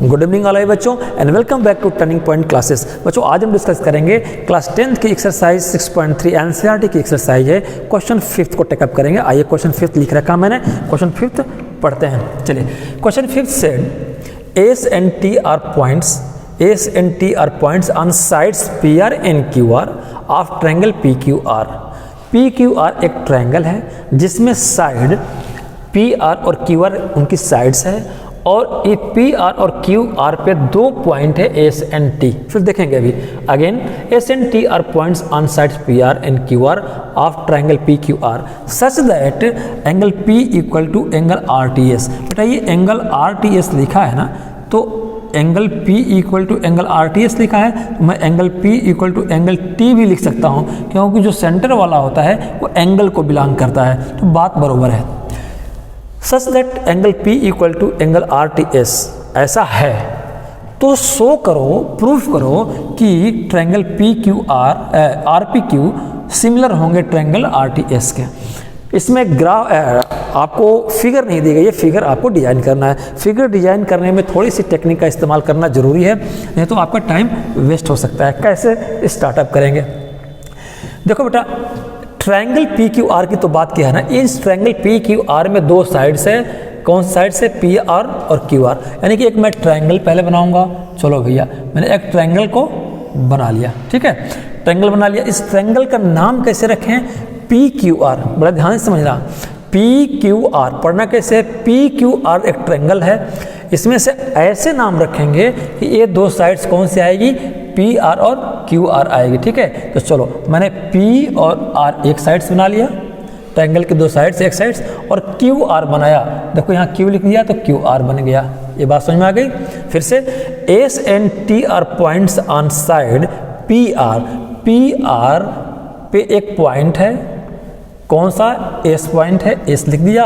Good evening all बच्चों and welcome back to turning point classes. बच्चों आज हम डिस्कस करेंगे क्लास 10th की एक्सरसाइज 6.3 एनसीईआरटी की एक्सरसाइज है। क्वेश्चन 5th को टेकअप करेंगे। आइए क्वेश्चन 5th लिख रखा मैंने, क्वेश्चन 5th पढ़ते हैं। चलिए question 5th said S and T are points on sides P R and Q R of triangle P Q R. P Q are एक ट्रायंगल है जिसमें साइड पी आर और क्यू आर उनकी sides है और ये पी आर और Q R पे दो पॉइंट है एस एंड टी। फिर देखेंगे अभी again S and T are points on sides P R and Q R of triangle P Q R such that angle P equal to angle R T S. बेटा ये angle R T S लिखा है ना, तो angle P equal to angle R T S लिखा है, तो मैं angle P equal to angle T भी लिख सकता हूँ, क्योंकि जो सेंटर वाला होता है वो एंगल को बिलोंग करता है, तो बात बरोबर है। Such that angle P equal to angle R T S ऐसा है तो शो करो, प्रूफ करो कि triangle P Q R P Q similar होंगे ट्रायंगल आर टी एस के। इसमें ग्राफ आपको फिगर नहीं दी गई है, फिगर आपको डिजाइन करना है। फिगर डिजाइन करने में थोड़ी सी टेक्निक का इस्तेमाल करना जरूरी है, नहीं तो आपका टाइम वेस्ट हो सकता है। कैसे स्टार्टअप करेंगे? देखो बेटा, ट्रायंगल पी क्यू आर की तो बात किया है ना, इस ट्रायंगल पी क्यू आर में दो साइड्स है। कौन साइड से? पी आर और क्यू आर। यानी कि एक मैं ट्रायंगल पहले बनाऊंगा। चलो भैया, मैंने एक ट्रायंगल को बना लिया, ठीक है, ट्रायंगल बना लिया। इस ट्रायंगल का नाम कैसे रखें? P Q are. बड़ा ध्यान से समझना, पी क्यू आर पढ़ना कैसे है? पी क्यू आर एक ट्रायंगल है, इसमें से ऐसे नाम रखेंगे कि ये दो साइड्स कौन सी आएगी? पी आर और क्यू आर आएगी, ठीक है। तो चलो मैंने पी और आर एक साइड्स बना लिया, ट्रायंगल के दो साइड्स एक साइड्स, और क्यू आर बनाया। देखो यहाँ क्यू लिख दिया तो क्यू आर बन गया। ये बात समझ में आ गई? फिर से S and T are points on side P R. P R पे एक पॉइंट है, कौन सा? एस पॉइंट है, एस लिख दिया,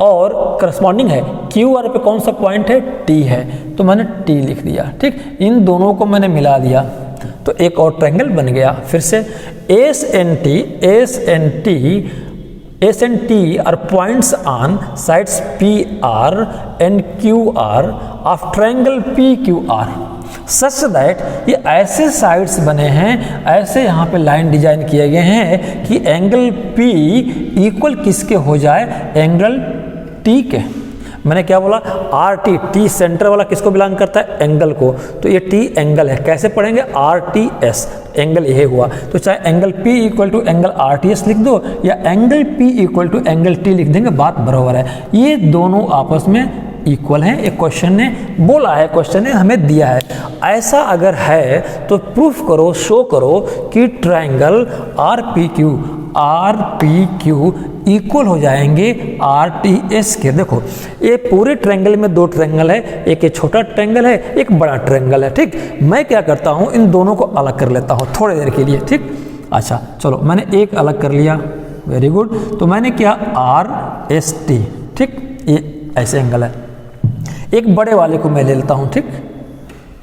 और करस्पॉन्डिंग है क्यू आर पे कौन सा पॉइंट है? टी है, तो मैंने टी लिख दिया, ठीक। इन दोनों को मैंने मिला दिया तो एक और ट्रायंगल बन गया। फिर से S and T are points on sides P R and Q R of triangle P Q R such that, ये ऐसे साइड्स बने हैं, ऐसे यहाँ पे लाइन डिजाइन किए गए हैं कि एंगल P इक्वल किसके हो जाए? एंगल T के। मैंने क्या बोला? आर टी, टी सेंटर वाला किसको बिलोंग करता है? एंगल को। तो ये टी एंगल है, कैसे पढ़ेंगे? आर टी एस, एंगल ये हुआ। तो चाहे angle P equal to angle R T S लिख दो या angle P equal to angle T लिख देंगे, बात बराबर है। ये दोनों आपस में इक्वल है। एक क्वेश्चन ने बोला है, क्वेश्चन ने हमें दिया है। ऐसा अगर है तो प्रूफ करो, शो करो कि triangle R P Q equal हो जाएंगे आर टी एस के। देखो ये पूरे ट्रायंगल में दो ट्रायंगल है, एक ये छोटा ट्रायंगल है, एक बड़ा ट्रायंगल है, ठीक। मैं क्या करता हूँ, इन दोनों को अलग कर लेता हूँ थोड़ी देर के लिए, ठीक। अच्छा चलो, मैंने एक अलग कर लिया, वेरी गुड। तो मैंने क्या? आर एस टी, ठीक, ये ऐसे एंगल है। एक बड़े वाले को मैं ले लेता हूँ, ठीक,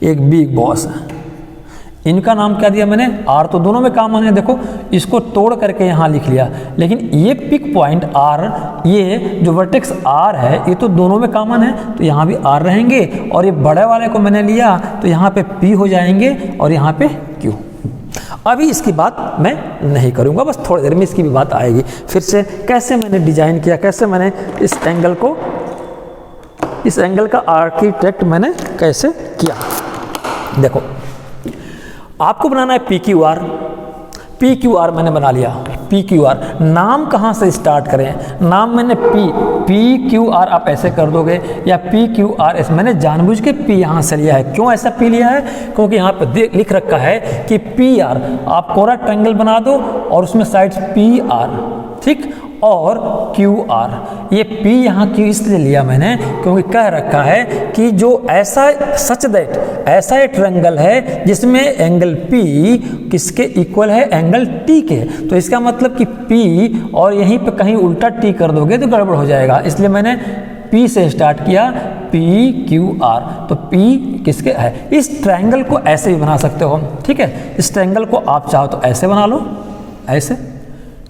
एक बिग बॉस है। इनका नाम क्या दिया मैंने? आर। तो दोनों में कॉमन है, देखो इसको तोड़ करके यहाँ लिख लिया, लेकिन ये पिक पॉइंट आर, ये जो वर्टेक्स आर है, ये तो दोनों में कॉमन है, तो यहाँ भी आर रहेंगे। और ये बड़े वाले को मैंने लिया तो यहाँ पे पी हो जाएंगे और यहाँ पे क्यू। अभी इसकी बात मैं नहीं करूँगा, बस थोड़ी देर में इसकी भी बात आएगी। फिर से कैसे मैंने डिजाइन किया, कैसे मैंने इस एंगल का आर्किटेक्ट मैंने कैसे किया। देखो आपको बनाना है P Q R. P Q are मैंने बना लिया, पी क्यू आर। नाम कहाँ से स्टार्ट करें? नाम मैंने पी क्यू आर आप ऐसे कर दोगे, या पी क्यू आर एस। मैंने जानबूझ के पी यहाँ से लिया है। क्यों ऐसा पी लिया है? क्योंकि यहाँ पे लिख रखा है कि पी आर, आप कोरा ट्रायंगल बना दो और उसमें साइड्स पी आर, ठीक, और क्यू आर। ये P यहाँ क्यों इसलिए लिया मैंने, क्योंकि कह रखा है कि जो ऐसा सच दैट ऐसा एक ट्रायंगल है जिसमें एंगल P किसके इक्वल है? एंगल T के। तो इसका मतलब कि P और यहीं पे कहीं उल्टा T कर दोगे तो गड़बड़ हो जाएगा, इसलिए मैंने P से स्टार्ट किया, P Q R। तो P किसके है? इस ट्रायंगल को ऐसे भी बना सकते हो, ठीक है। इस ट्रायंगल को आप चाहो तो ऐसे बना लो, ऐसे।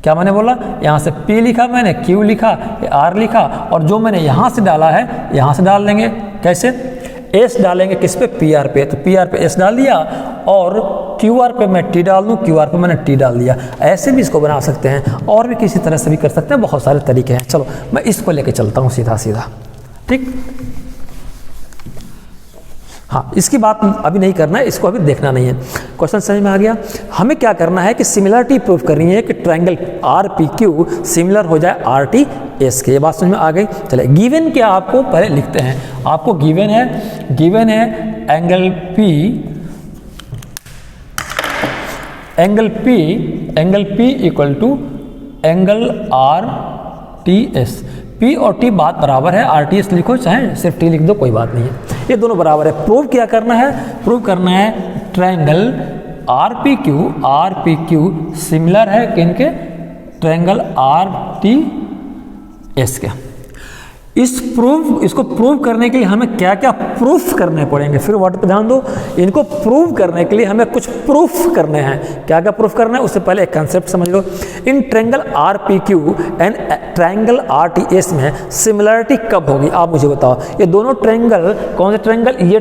क्या मैंने बोला? यहाँ से P लिखा मैंने, Q लिखा, R लिखा, और जो मैंने यहाँ से डाला है यहाँ से डाल देंगे। कैसे? एस डालेंगे किस पे, पी आर पे, तो पी आर पे एस डाल दिया और क्यू आर पे मैं टी डाल दूँ, क्यू आर पे मैंने टी डाल दिया। ऐसे भी इसको बना सकते हैं और भी किसी तरह से भी कर सकते हैं, बहुत सारे तरीके हैं। चलो मैं इसको लेके चलता हूँ सीधा सीधा, ठीक। हाँ, इसकी बात अभी नहीं करना है, इसको अभी देखना नहीं है। क्वेश्चन समझ में आ गया। हमें क्या करना है कि सिमिलरिटी प्रूव करनी है कि triangle R P Q similar हो जाए आर टी एस के। ये बात समझ में आ गई। चले गिवन क्या आपको पहले लिखते हैं। आपको गिवन है angle P equal to angle R T S. P और टी बात बराबर है, आर टी एस लिखो चाहे सिर्फ टी लिख दो, कोई बात नहीं है, ये दोनों बराबर है। प्रूव क्या करना है, प्रूव करना है triangle R P Q similar है किनके, ट्रायंगल आर टी एस के। इसको प्रूव करने के लिए हमें क्या क्या प्रूफ करने पड़ेंगे, फिर वर्ड पे ध्यान दो। इनको प्रूव करने के लिए हमें कुछ प्रूफ करने हैं। क्या क्या प्रूफ करना है, उससे पहले एक कंसेप्ट समझ लो। इन triangle R P Q and triangle R T S में सिमिलरिटी कब होगी, आप मुझे बताओ। ये दोनों ट्रायंगल, कौन से ट्रायंगल, ये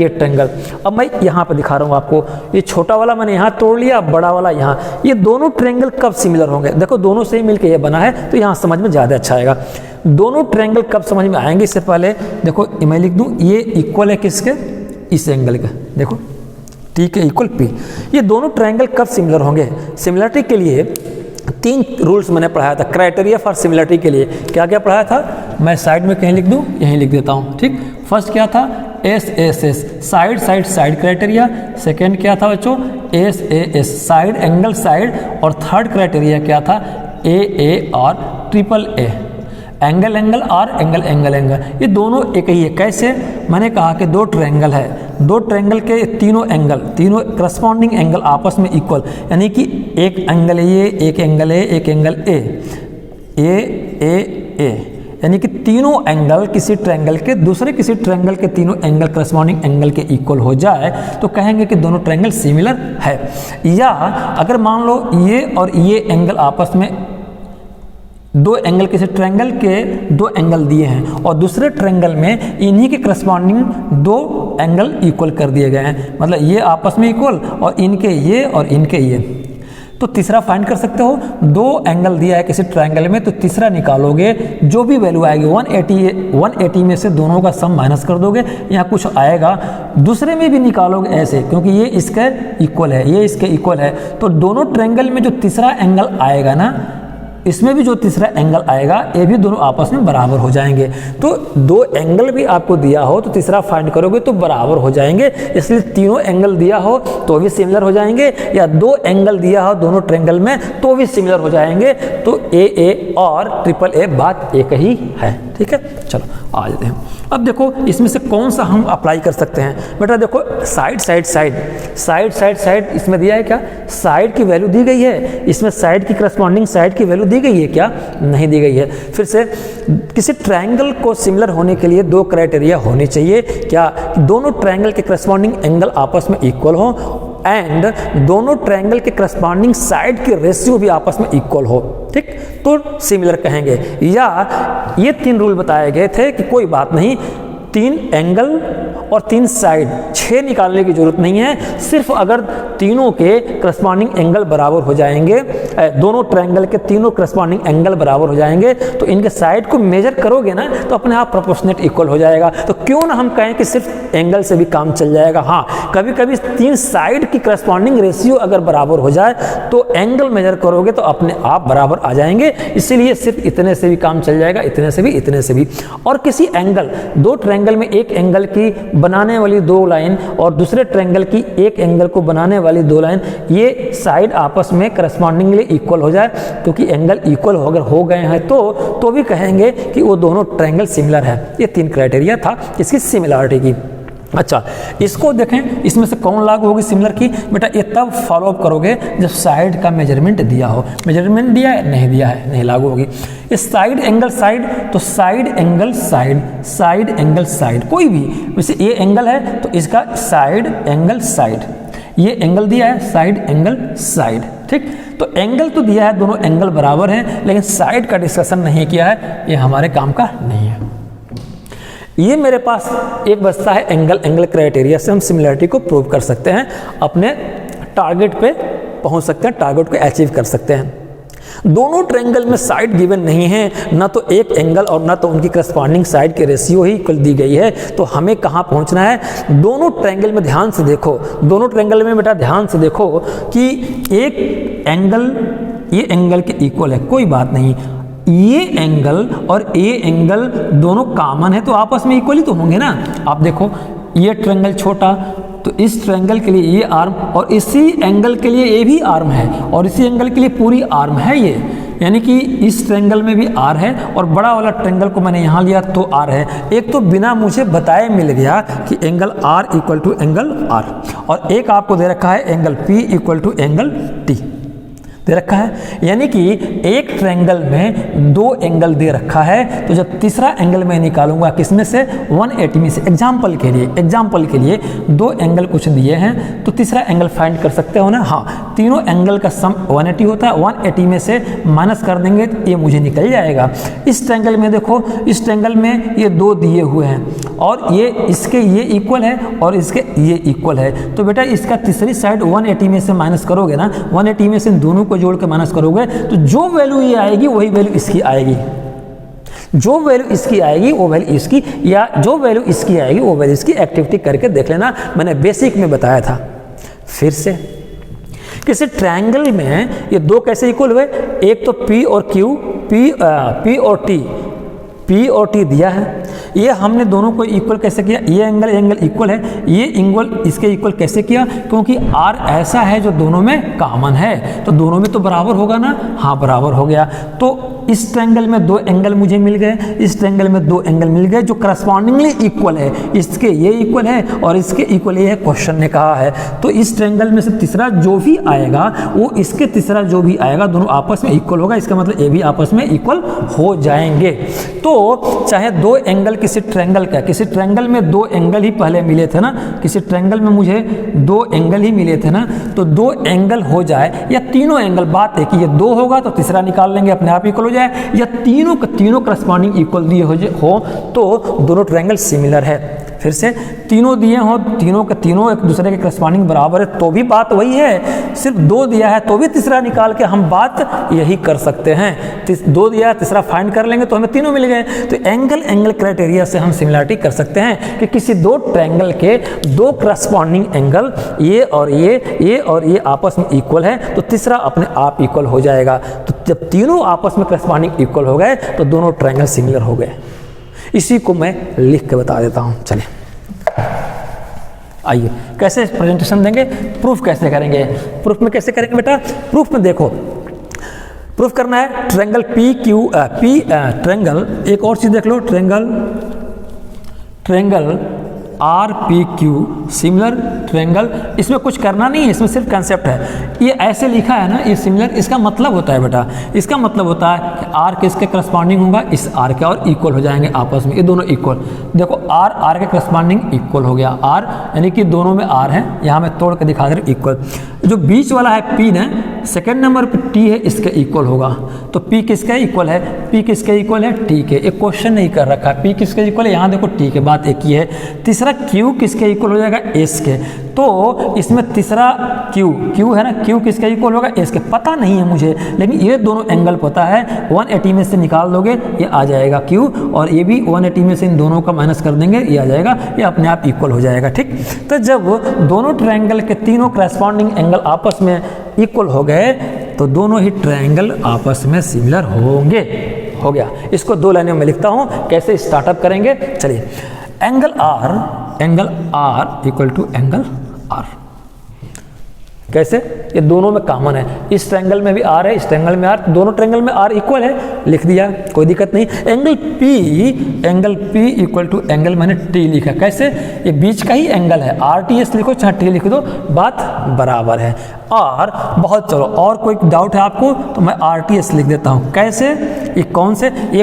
ट्रायंगल। अब मैं यहाँ पे दिखा रहा हूँ आपको, ये छोटा वाला मैंने यहाँ तोड़ लिया, बड़ा वाला यहाँ। ये दोनों ट्रायंगल कब सिमिलर होंगे, देखो दोनों से ही मिलकर ये बना है, तो यहाँ समझ में ज़्यादा अच्छा आएगा। दोनों ट्रायंगल कब समझ में आएंगे, इससे पहले देखो मैं लिख दूं, ये इक्वल है किसके, इस एंगल के, देखो टी के इक्वल पी। ये दोनों ट्रायंगल कब सिमिलर होंगे, सिमिलरिटी के लिए 3 रूल्स मैंने पढ़ाया था, क्राइटेरिया फॉर सिमिलरिटी के लिए। क्या क्या पढ़ाया था, मैं साइड में कहीं लिख दूं, यहीं लिख देता हूं, ठीक। फर्स्ट क्या था, एस साइड क्राइटेरिया। सेकेंड क्या था बच्चों, एस साइड एंगल साइड। और थर्ड क्राइटेरिया क्या था, ए और ट्रिपल ए, एंगल और एंगल। ये दोनों एक ही है। कैसे, मैंने कहा कि 2 ट्रायंगल है, 2 ट्रायंगल के तीनों करस्पॉन्डिंग एंगल आपस में इक्वल, यानी कि एक एंगल ये, एक एंगल ए, यानी कि तीनों एंगल किसी ट्रायंगल के दूसरे किसी ट्रायंगल के तीनों एंगल करस्पॉन्डिंग एंगल के इक्वल हो जाए तो कहेंगे कि दोनों ट्रायंगल सिमिलर है। या अगर मान लो ये और ये एंगल आपस में, 2 एंगल किसी ट्रायंगल के 2 एंगल दिए हैं और दूसरे ट्रायंगल में इन्हीं के करस्पॉन्डिंग 2 एंगल इक्वल कर दिए गए हैं, मतलब ये आपस में इक्वल और इनके ये और इनके ये, तो तीसरा फाइंड कर सकते हो। 2 एंगल दिया है किसी ट्रायंगल में, तो तीसरा निकालोगे, जो भी वैल्यू आएगी 180 में से दोनों का सम माइनस कर दोगे, यहाँ कुछ आएगा। दूसरे में भी निकालोगे ऐसे, क्योंकि ये इसके इक्वल है, ये इसके इक्वल है, तो दोनों ट्रायंगल में जो तीसरा एंगल आएगा ना, इसमें भी जो तीसरा एंगल आएगा, ये भी दोनों आपस में बराबर हो जाएंगे। तो 2 एंगल भी आपको दिया हो तो तीसरा फाइंड करोगे तो बराबर हो जाएंगे, इसलिए तीनों एंगल दिया हो तो भी सिमिलर हो जाएंगे, या 2 एंगल दिया हो दोनों ट्रायंगल में तो भी सिमिलर हो जाएंगे। तो ए और ट्रिपल ए बात एक ही है, ठीक है। चलो आ जाते हैं। अब देखो इसमें से कौन सा हम अप्लाई कर सकते हैं। बेटा देखो साइड इसमें दिया है क्या, साइड की वैल्यू दी गई है, इसमें साइड की करस्पॉन्डिंग साइड की वैल्यू दी गई है क्या, नहीं दी गई है। फिर से किसी ट्रायंगल को सिमिलर होने के लिए 2 क्राइटेरिया होने चाहिए, क्या, दोनों ट्रायंगल के करस्पॉन्डिंग एंगल आपस में इक्वल हो एंड दोनों ट्रायंगल के करस्पॉन्डिंग साइड की रेशियो भी आपस में इक्वल हो, ठीक, तो सिमिलर कहेंगे। या ये 3 रूल बताए गए थे कि कोई बात नहीं, 3 एंगल और 3 साइड, 6 निकालने की जरूरत नहीं है, सिर्फ अगर तीनों के करस्पॉन्डिंग एंगल बराबर हो जाएंगे, दोनों ट्रायंगल के तीनों करस्पॉन्डिंग एंगल बराबर हो जाएंगे, तो इनके साइड को मेजर करोगे ना तो अपने आप प्रोपोर्शनेट इक्वल हो जाएगा। तो क्यों ना हम कहें कि सिर्फ एंगल से भी काम चल जाएगा। हाँ, कभी कभी 3 साइड की करस्पॉन्डिंग रेशियो अगर बराबर हो जाए तो एंगल मेजर करोगे तो अपने आप बराबर आ जाएंगे, इसीलिए सिर्फ इतने से भी काम चल जाएगा, इतने से भी। और किसी एंगल, 2 ट्रायंगल में एक एंगल की बनाने वाली 2 लाइन और दूसरे ट्रायंगल की एक एंगल को बनाने वाली 2 लाइन, ये साइड आपस में करस्पॉन्डिंगली इक्वल हो जाए, क्योंकि एंगल इक्वल अगर हो गए हैं तो भी कहेंगे कि वो दोनों ट्रायंगल सिमिलर है। ये 3 क्राइटेरिया था इसकी सिमिलरिटी की। अच्छा, इसको देखें, इसमें से कौन लागू होगी सिमिलर की। बेटा ये तब फॉलो अप करोगे जब साइड का मेजरमेंट दिया हो। मेजरमेंट दिया है, नहीं दिया है, नहीं लागू होगी। इस साइड एंगल साइड, तो साइड एंगल साइड, कोई भी, वैसे ये एंगल है तो इसका साइड एंगल साइड, ये एंगल दिया है साइड एंगल साइड, ठीक। तो एंगल तो दिया है, दोनों एंगल बराबर हैं, लेकिन साइड का डिस्कशन नहीं किया है, ये हमारे काम का नहीं है। ये मेरे पास एक बचता है एंगल क्राइटेरिया से हम सिमिलरिटी को प्रूव कर सकते हैं, अपने टारगेट पे पहुंच सकते हैं, टारगेट को अचीव कर सकते हैं। दोनों ट्रायंगल में साइड गिवन नहीं है, ना तो एक एंगल और ना तो उनकी करस्पॉन्डिंग साइड की रेशियो ही इक्वल दी गई है। तो हमें कहाँ पहुंचना है? दोनों ट्रायंगल में ध्यान से देखो, दोनों ट्रायंगल में बेटा ध्यान से देखो कि एक एंगल ये एंगल के इक्वल है, कोई बात नहीं, ये एंगल और ये एंगल दोनों कॉमन है तो आपस में इक्वल ही तो होंगे ना। आप देखो ये ट्रायंगल छोटा, तो इस ट्रायंगल के लिए ये आर्म और इसी एंगल के लिए ये भी आर्म है और इसी एंगल के लिए पूरी आर्म है ये, यानी कि इस ट्रायंगल में भी आर है और बड़ा वाला ट्रायंगल को मैंने यहाँ लिया तो आर है। एक तो बिना मुझे बताए मिल गया कि angle R equal to angle R, और एक आपको दे रखा है angle P equal to angle T दे रखा है, यानी कि एक ट्रायंगल में दो एंगल दे रखा है। तो जब तीसरा एंगल मैं निकालूंगा किसमें से? 180 में से। एग्जाम्पल के लिए दो एंगल कुछ दिए हैं तो तीसरा एंगल फाइंड कर सकते हो ना। हाँ, तीनों एंगल का सम 180 होता है, 180 में से माइनस कर देंगे तो ये मुझे निकल जाएगा। इस ट्रायंगल में देखो, इस ट्रायंगल में ये दो दिए हुए हैं और ये इसके ये इक्वल है और इसके ये इक्वल है, तो बेटा इसका तीसरी साइड 180 में से माइनस करोगे ना, 180 में से दोनों को जोड़ के माइनस करोगे तो जो वैल्यू ये आएगी वही वैल्यू इसकी आएगी, जो वैल्यू इसकी आएगी वो वैल्यू इसकी, या जो वैल्यू इसकी आएगी वो वैल्यू इसकी। एक्टिविटी करके देख लेना, मैंने बेसिक में बताया था। फिर से किसी ट्रायंगल में ये दो कैसे इक्वल हुए? एक तो P और Q, P और T दिया है, ये हमने दोनों को इक्वल कैसे किया? ये एंगल इक्वल है, ये एंगल इसके इक्वल कैसे किया? क्योंकि R ऐसा है जो दोनों में कॉमन है, तो दोनों में तो बराबर होगा ना। हाँ, बराबर हो गया। तो इस ट्रायंगल में दो एंगल मुझे मिल गए, इस ट्रायंगल में दो एंगल मिल गए जो करस्पॉन्डिंगली इक्वल है, इसके ये इक्वल है और इसके इक्वल ये है, क्वेश्चन ने कहा है। तो इस ट्रायंगल में से तीसरा जो भी आएगा वो इसके तीसरा जो भी आएगा दोनों आपस में इक्वल होगा, इसका मतलब ये भी आपस में इक्वल हो जाएंगे। तो चाहे दो एंगल किसी ट्रायंगल का, किसी ट्रायंगल में दो एंगल ही पहले मिले थे ना, किसी ट्रायंगल में मुझे दो एंगल ही मिले थे ना, तो दो एंगल हो जाए या तीनों एंगल, बात है कि ये दो होगा तो तीसरा निकाल लेंगे, अपने आप इक्वल हो जाए, या तीनों करस्पॉन्डिंग इक्वल दिए हो तो दोनों ट्रायंगल सिमिलर है। फिर से तीनों दिए हो, तीनों के तीनों एक दूसरे के करस्पॉन्डिंग बराबर है तो भी बात वही है। सिर्फ दो दिया है तो भी तीसरा निकाल के हम बात यही कर सकते हैं। दो दिया है, तीसरा फाइंड कर लेंगे तो हमें तीनों मिल गए। तो एंगल क्राइटेरिया से हम सिमिलरिटी कर सकते हैं कि किसी दो ट्रायंगल के दो करस्पॉन्डिंग एंगल ये और ये आपस में इक्वल है तो तीसरा अपने आप इक्वल हो जाएगा। तो जब तीनों आपस में करस्पॉन्डिंग इक्वल हो गए तो दोनों ट्रायंगल सिमिलर हो गए। इसी को मैं लिख के बता देता हूं। चलिए आइए कैसे प्रेजेंटेशन देंगे, प्रूफ कैसे करेंगे। प्रूफ में कैसे करेंगे बेटा? प्रूफ में देखो, प्रूफ करना है ट्रायंगल ट्रायंगल, एक और चीज देख लो, ट्रायंगल RPQ सिमिलर ट्रायंगल। इसमें कुछ करना नहीं है, इसमें सिर्फ कंसेप्ट है। ये ऐसे लिखा है ना, ये सिमिलर, इसका मतलब होता है बेटा, इसका मतलब होता है कि R किसके करस्पॉन्डिंग होगा? इस R के, और इक्वल हो जाएंगे आपस में, ये दोनों इक्वल। देखो R के करस्पॉन्डिंग इक्वल हो गया, R यानी कि दोनों में R है, यहाँ मैं तोड़ के दिखा दे रहा हूँ इक्वल। जो बीच वाला है P ना, सेकेंड नंबर पर T है, इसके इक्वल होगा। तो P किसके इक्वल है? P किसके इक्वल है? T के। एक क्वेश्चन नहीं कर रखा है, P किसके इक्वल है, यहाँ देखो T के, बात एक ही है। तीसरा Q किसके इक्वल हो जाएगा? S के। तो इसमें तीसरा Q है ना, Q किसके इक्वल होगा? S के। पता नहीं है मुझे, लेकिन ये दोनों एंगल पता है, 180 में से निकाल दोगे ये आ जाएगा Q, और ये भी 180 में से इन दोनों का माइनस कर देंगे ये आ जाएगा, ये अपने आप इक्वल हो जाएगा। ठीक, तो जब दोनों ट्रायंगल के तीनों करस्पॉन्डिंग एंगल आपस में इक्वल हो गए तो दोनों ही ट्रायंगल आपस में सिमिलर होंगे। हो गया। इसको दो लाइनों में लिखता हूं, कैसे स्टार्टअप करेंगे। चलिए, angle R equal to angle R, कैसे? ये दोनों में कॉमन है, इस ट्रायंगल में भी R है, इस ट्रायंगल में R, दोनों ट्रायंगल में R इक्वल है, लिख दिया, कोई दिक्कत नहीं। Angle P equal to angle मैंने T लिखा, कैसे? ये बीच का ही एंगल है, RTS लिखो चाहे T लिख दो, बात बराबर है। और बहुत, चलो और कोई डाउट है आपको तो मैं RTS लिख देता हूँ, कैसे? ये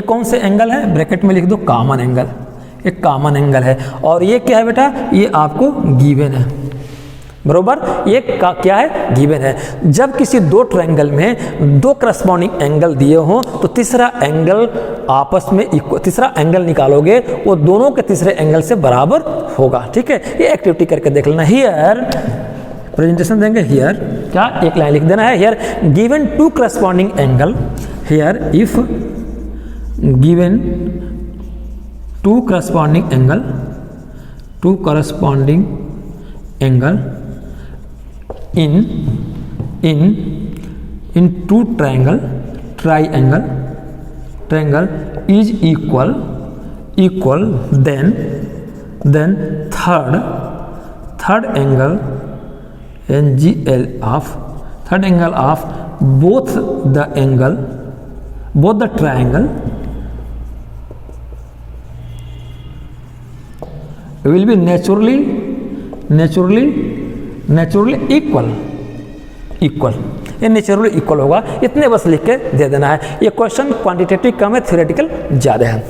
कौन से एंगल है? ब्रैकेट में लिख दो कॉमन एंगल, एक कॉमन एंगल है। और ये क्या है बेटा? ये आपको गिवन है, बरोबर, ये क्या है, गिवन है। जब किसी दो ट्रायंगल में दो करस्पॉन्डिंग एंगल दिए हों तो तीसरा एंगल आपस में तीसरा एंगल निकालोगे वो दोनों के तीसरे एंगल से बराबर होगा। ठीक है, ये एक्टिविटी करके देख लेना। हियर प्रेजेंटेशन देंगे, हियर क्या एक लाइन लिख देना है, here given to corresponding angle, here if given to corresponding angle in two triangle is equal, then third angle NGL of both the triangle will be naturally equal, ये naturally equal होगा। इतने बस लिख के दे देना है। ये क्वेश्चन क्वांटिटेटिव कम है, थ्योरेटिकल ज़्यादा है।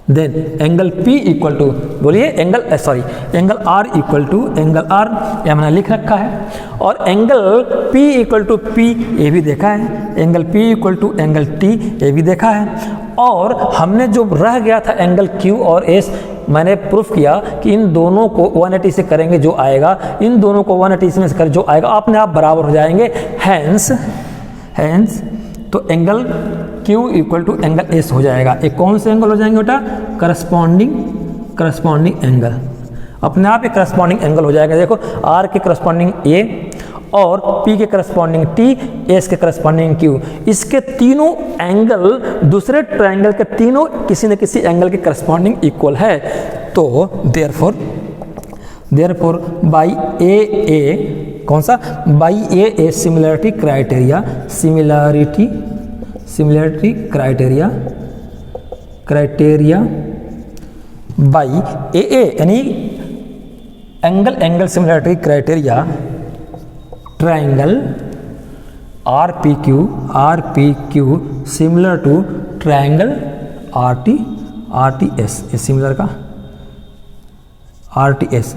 Then angle P equal to, बोलिए angle R equal to angle R, यह मैंने लिख रखा है। और angle P equal to P ये भी देखा है, angle P equal to angle T ये भी देखा है। और हमने जो रह गया था एंगल Q और S, मैंने प्रूफ किया कि इन दोनों को 180 से करेंगे जो आएगा, इन दोनों को 180 में से कर जो आएगा अपने आप बराबर हो जाएंगे। हैंस तो angle Q equal to angle S हो जाएगा। एक कौन से एंगल हो जाएंगे बेटा, करस्पॉन्डिंग एंगल, अपने आप एक करस्पॉन्डिंग एंगल हो जाएगा। देखो R के करस्पॉन्डिंग A और P के करस्पॉन्डिंग T, S के करस्पॉन्डिंग Q, इसके तीनों एंगल दूसरे ट्रायंगल के तीनों किसी न किसी एंगल के करस्पॉन्डिंग इक्वल है। तो देयरफॉर बाई ए कौन सा, by A similarity criteria by A यानी angle similarity criteria triangle RPQ similar to triangle RTS, ये सिमिलर का RTS,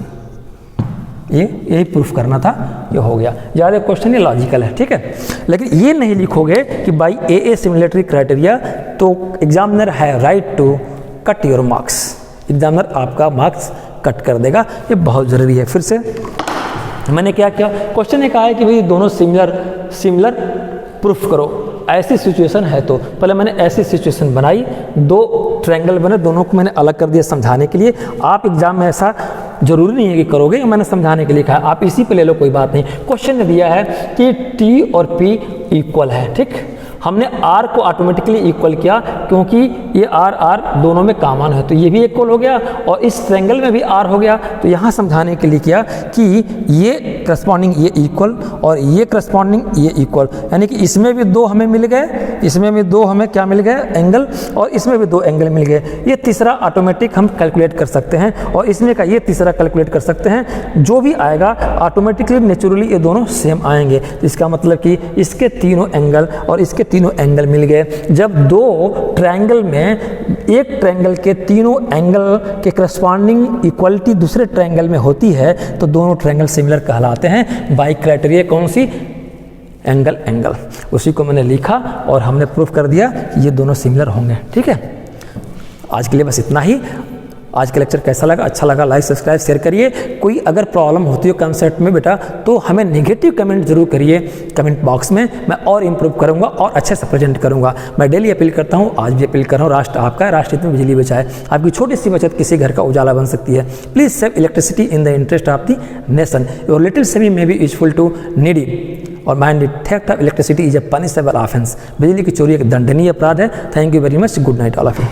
ये प्रूफ करना था, ये हो गया। ज़्यादा क्वेश्चन ये लॉजिकल है, ठीक है। लेकिन ये नहीं लिखोगे कि बाई ए सिमिलरिटी क्राइटेरिया, तो एग्जामिनर है right to cut your marks, examiner आपका मार्क्स कट कर देगा। ये बहुत ज़रूरी है। फिर से मैंने क्या किया, क्वेश्चन ने कहा है कि भाई दोनों सिमिलर प्रूफ करो। ऐसी सिचुएशन है तो पहले मैंने ऐसी सिचुएशन बनाई, दो ट्रायंगल बने, दोनों को मैंने अलग कर दिया समझाने के लिए। आप एग्जाम में ऐसा जरूरी नहीं है कि करोगे, मैंने समझाने के लिए कहा, आप इसी पे ले लो, कोई बात नहीं। क्वेश्चन ने दिया है कि T और P इक्वल है, ठीक। हमने R को ऑटोमेटिकली इक्वल किया क्योंकि ये R दोनों में कॉमन है, तो ये भी इक्वल हो गया और इस ट्रायंगल में भी R हो गया। तो यहाँ समझाने के लिए किया कि ये करस्पॉन्डिंग ये इक्वल और ये करस्पॉन्डिंग ये इक्वल, यानी कि इसमें भी दो हमें मिल गए, इसमें भी दो हमें क्या मिल गए एंगल, और इसमें भी दो एंगल मिल गए। ये तीसरा ऑटोमेटिक हम कैलकुलेट कर सकते हैं और इसमें का ये तीसरा कैलकुलेट कर सकते हैं। जो भी आएगा ऑटोमेटिकली नेचुरली ये दोनों सेम आएंगे। तो इसका मतलब कि इसके तीनों एंगल और इसके तीनों एंगल मिल गए। जब दो ट्रायंगल में एक ट्रायंगल के तीनों एंगल के करस्पॉन्डिंग इक्वलिटी दूसरे ट्रायंगल में होती है तो दोनों ट्रायंगल सिमिलर कहलाते हैं। बाई क्राइटेरिया कौन सी, एंगल, उसी को मैंने लिखा और हमने प्रूफ कर दिया ये दोनों सिमिलर होंगे, ठीक है। आज के लिए बस इतना ही। आज का लेक्चर कैसा लगा, अच्छा लगा लाइक सब्सक्राइब शेयर करिए। कोई अगर प्रॉब्लम होती हो कंसेप्ट में बेटा तो हमें नेगेटिव कमेंट जरूर करिए कमेंट बॉक्स में, मैं और इम्प्रूव करूंगा और अच्छे से प्रेजेंट करूंगा। मैं डेली अपील करता हूं, आज भी अपील कर रहा हूं, राष्ट्र आपका है, राष्ट्र हित में बिजली बचाए। आपकी छोटी सी बचत किसी घर का उजाला बन सकती है। Please save electricity in the interest of the nation. Your little saving may be useful to needy और mind theft of electricity is a punishable offence. बिजली की चोरी एक दंडनीय अपराध है। Thank you very much. Good night all of you.